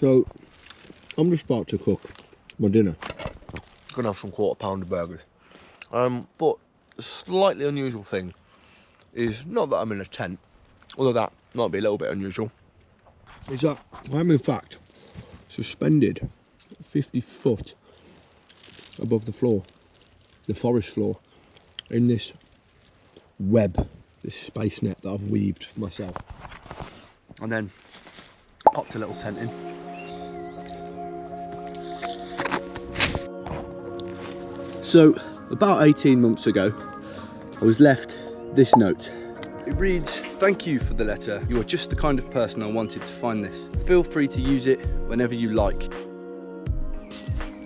So, I'm just about to cook my dinner. Gonna have some quarter-pounder burgers. But the slightly unusual thing is not that I'm in a tent, although that might be a little bit unusual, is that I'm in fact suspended 50 foot above the floor, the forest floor, in this web, this space net that I've weaved for myself. And then popped a little tent in. So, about 18 months ago, I was left this note. It reads, "Thank you for the letter. You are just the kind of person I wanted to find this. Feel free to use it whenever you like."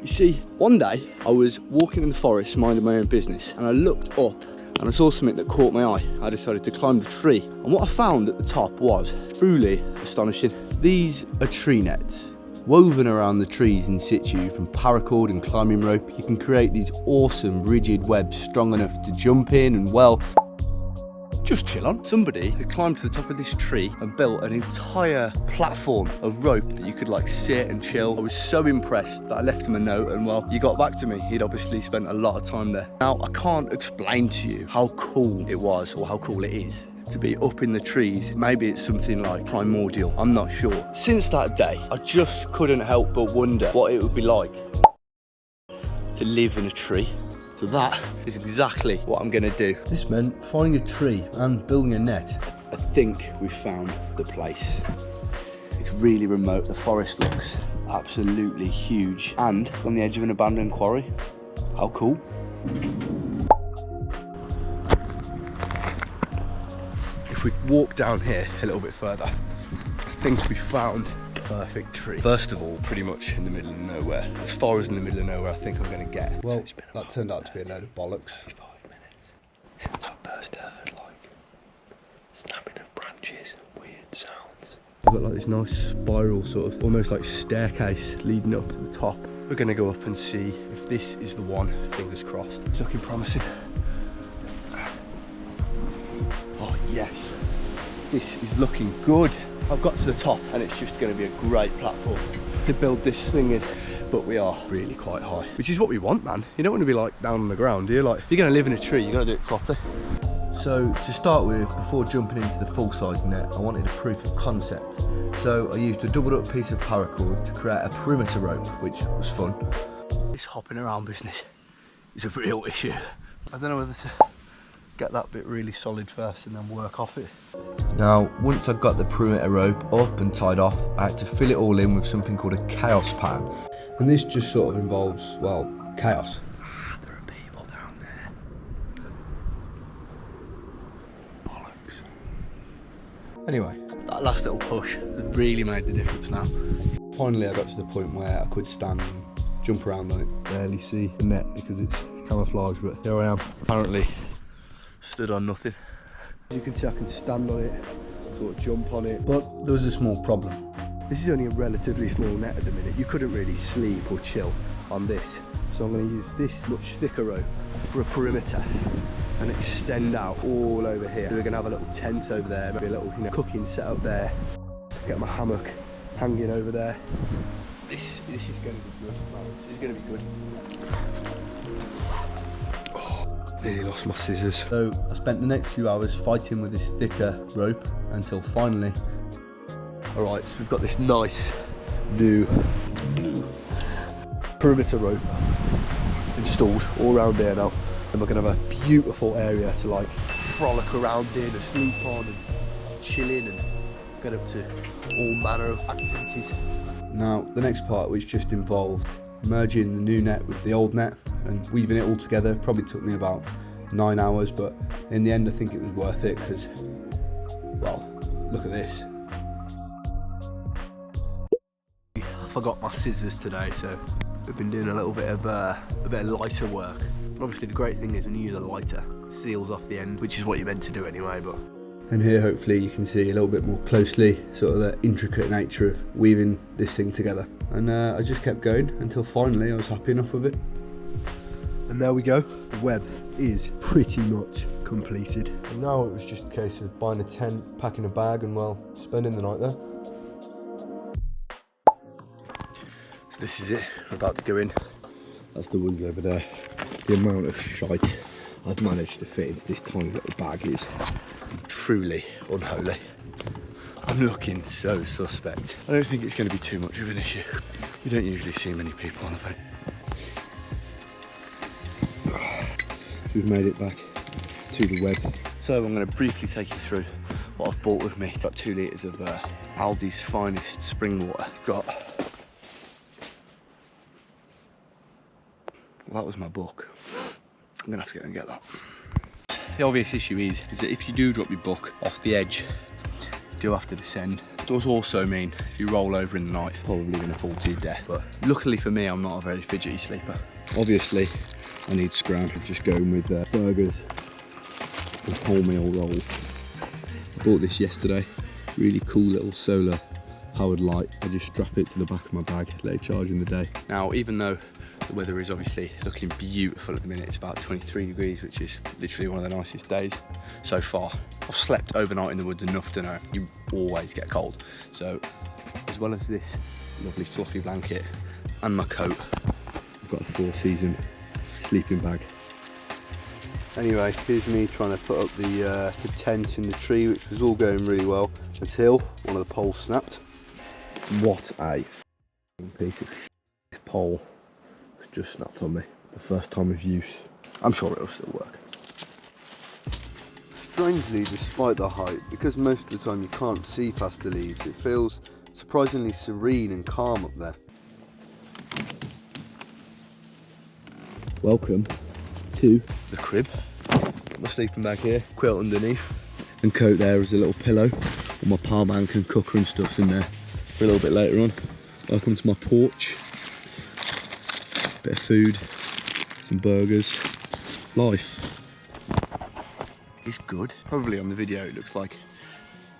You see, one day I was walking in the forest minding my own business, and I looked up and I saw something that caught my eye. I decided to climb the tree, and what I found at the top was truly astonishing. These are tree nets. Woven around the trees in situ from paracord and climbing rope, you can create these awesome rigid webs strong enough to jump in and, well, just chill on. Somebody had climbed to the top of this tree and built an entire platform of rope that you could like sit and chill. I was so impressed that I left him a note, and well, he got back to me. He'd obviously spent a lot of time there. Now, I can't explain to you how cool it was or how cool it is to be up in the trees. Maybe it's something like primordial, I'm not sure. Since that day, I just couldn't help but wonder what it would be like to live in a tree. So that is exactly what I'm gonna do. This meant finding a tree and building a net. I think we found the place. It's really remote, the forest looks absolutely huge, and on the edge of an abandoned quarry. How cool. If we walk down here a little bit further, I think we found the perfect tree. First of all, pretty much in the middle of nowhere. As far as in the middle of nowhere I think I'm going to get. Well, that turned out to be a load of bollocks. 5 minutes since I first heard like snapping of branches, weird sounds. We've got like this nice spiral, sort of almost like staircase leading up to the top. We're going to go up and see if this is the one. Fingers crossed. It's looking promising. Oh yes, this is looking good. I've got to the top and it's just going to be a great platform to build this thing in, but we are really quite high, which is what we want, man. You don't want to be like down on the ground, do you? Like, if you're going to live in a tree, you're going to do it properly. So to start with, before jumping into the full-size net, I wanted a proof of concept. So I used a doubled up piece of paracord to create a perimeter rope, which was fun. This hopping around business is a real issue. I don't know whether to get that bit really solid first and then work off it. Now, once I got the perimeter rope up and tied off, I had to fill it all in with something called a chaos pan. And this just sort of involves, well, chaos. There are people down there. Bollocks. Anyway, that last little push really made the difference now. Finally, I got to the point where I could stand and jump around on it. Barely see the net because it's camouflage, but here I am. Apparently stood on nothing. As you can see, I can stand on it, sort of jump on it, but there was a small problem. This is only a relatively small net at the minute. You couldn't really sleep or chill on this. So I'm going to use this much thicker rope for a perimeter and extend out all over here. So we're going to have a little tent over there, maybe a little cooking setup there. Get my hammock hanging over there. This is going to be good, man. This is going to be good. Nearly lost my scissors. So I spent the next few hours fighting with this thicker rope until finally. Alright, so we've got this nice new perimeter rope installed all around there now. And we're going to have a beautiful area to like frolic around in and sleep on and chill in and get up to all manner of activities. Now, the next part, which just involved merging the new net with the old net and weaving it all together, probably took me about 9 hours, but in the end I think it was worth it because, well, look at this. I forgot my scissors today, so we've been doing a bit of lighter work. Obviously the great thing is when you use a lighter, it seals off the end, which is what you're meant to do anyway. But and here hopefully you can see a little bit more closely sort of the intricate nature of weaving this thing together. And I just kept going until finally I was happy enough with it. And there we go, the web is pretty much completed. And now it was just a case of buying a tent, packing a bag and, well, spending the night there. This is it, we're about to go in. That's the woods over there. The amount of shite I've managed to fit into this tiny little bag is truly unholy. I'm looking so suspect. I don't think it's going to be too much of an issue. We don't usually see many people on the phone. We've made it back to the web. So I'm going to briefly take you through what I've bought with me. Got 2 litres of Aldi's finest spring water. Got, well, that was my book. I'm going to have to go and get that. The obvious issue is that if you do drop your book off the edge, you do have to descend. It does also mean if you roll over in the night, probably going to fall to your death. But luckily for me, I'm not a very fidgety sleeper. Obviously, I need scram. I'm just going with burgers and wholemeal rolls. I bought this yesterday. Really cool little solar powered light. I just strap it to the back of my bag, let it charge in the day. Now, even though the weather is obviously looking beautiful at the minute, it's about 23 degrees, which is literally one of the nicest days so far. I've slept overnight in the woods enough to know you always get cold. So, as well as this lovely fluffy blanket and my coat, I've got a 4-season sleeping bag. Anyway, here's me trying to put up the tent in the tree, which was all going really well until one of the poles snapped. What a piece of shit. This pole has just snapped on me. The first time of use. I'm sure it'll still work. Strangely, despite the height, because most of the time you can't see past the leaves, it feels surprisingly serene and calm up there. Welcome to the crib. Got my sleeping bag here, quilt underneath, and coat there as a little pillow. All my power bank and cooker and stuff's in there for a little bit later on. Welcome to my porch. Bit of food, some burgers. Life is good. Probably on the video it looks like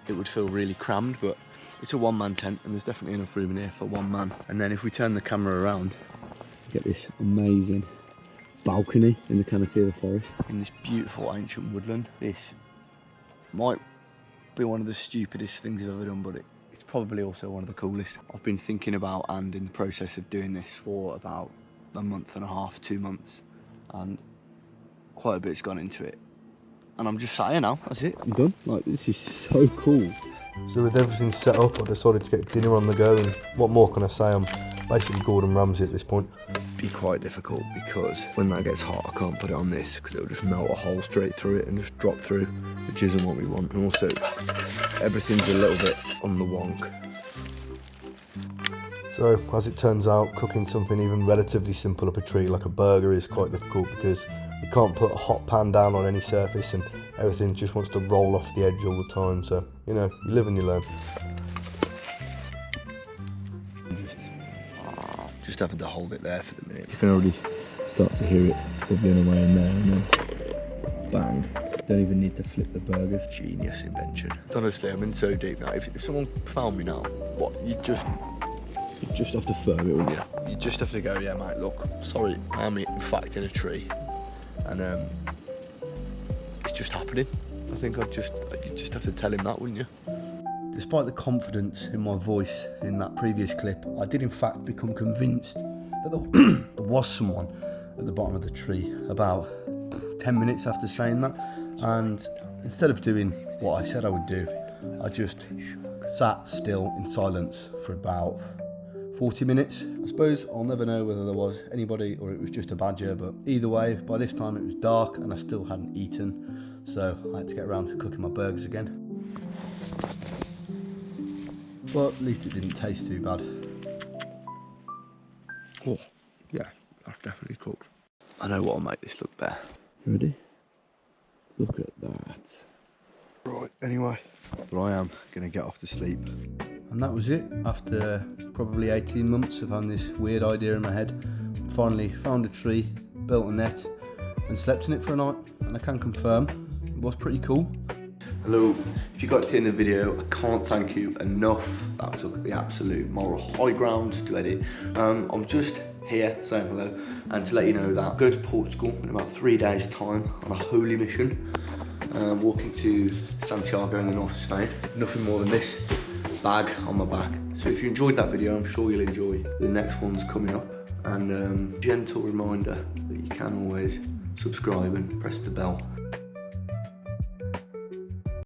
it would feel really crammed, but it's a one-man tent and there's definitely enough room in here for one man. And then if we turn the camera around, you get this amazing balcony in the canopy of the forest. In this beautiful ancient woodland. This might be one of the stupidest things I've ever done, but it's probably also one of the coolest. I've been thinking about and in the process of doing this for about a month and a half, 2 months, and quite a bit's gone into it. And I'm just sat here now, that's it, I'm done. Like, this is so cool. So with everything set up, I decided to get dinner on the go, and what more can I say? I'm basically Gordon Ramsay at this point. Be quite difficult because when that gets hot, I can't put it on this because it'll just melt a hole straight through it and just drop through, which isn't what we want. And also, everything's a little bit on the wonk. So, as it turns out, cooking something even relatively simple up a tree like a burger is quite difficult because you can't put a hot pan down on any surface and everything just wants to roll off the edge all the time. So, you know, you live and you learn. Just having to hold it there for the minute. You can already start to hear it bubbling away in there, and then bang. Don't even need to flip the burgers. Genius invention. Honestly, I'm in so deep now. If someone found me now, what, you'd just have to firm it, wouldn't you? You just have to go, yeah mate, look, sorry, I'm in fact in a tree. And it's just happening. I think you'd just have to tell him that, wouldn't you? Despite the confidence in my voice in that previous clip, I did in fact become convinced that there was someone at the bottom of the tree about 10 minutes after saying that. And instead of doing what I said I would do, I just sat still in silence for about 40 minutes. I suppose I'll never know whether there was anybody or it was just a badger, but either way, by this time it was dark and I still hadn't eaten, so I had to get around to cooking my burgers again. But at least it didn't taste too bad. Oh, yeah, that's definitely cooked. I know what'll make this look better. Ready? Look at that. Right, anyway, but I am going to get off to sleep. And that was it. After probably 18 months of having this weird idea in my head, I finally found a tree, built a net, and slept in it for a night. And I can confirm, it was pretty cool. Hello, if you got to the end of the video, I can't thank you enough. That took the absolute moral high ground to edit. I'm just here saying hello and to let you know that I'm going to Portugal in about 3 days' time on a holy mission. Walking to Santiago in the north of Spain. Nothing more than this. bag on my back. So if you enjoyed that video, I'm sure you'll enjoy the next ones coming up. And gentle reminder that you can always subscribe and press the bell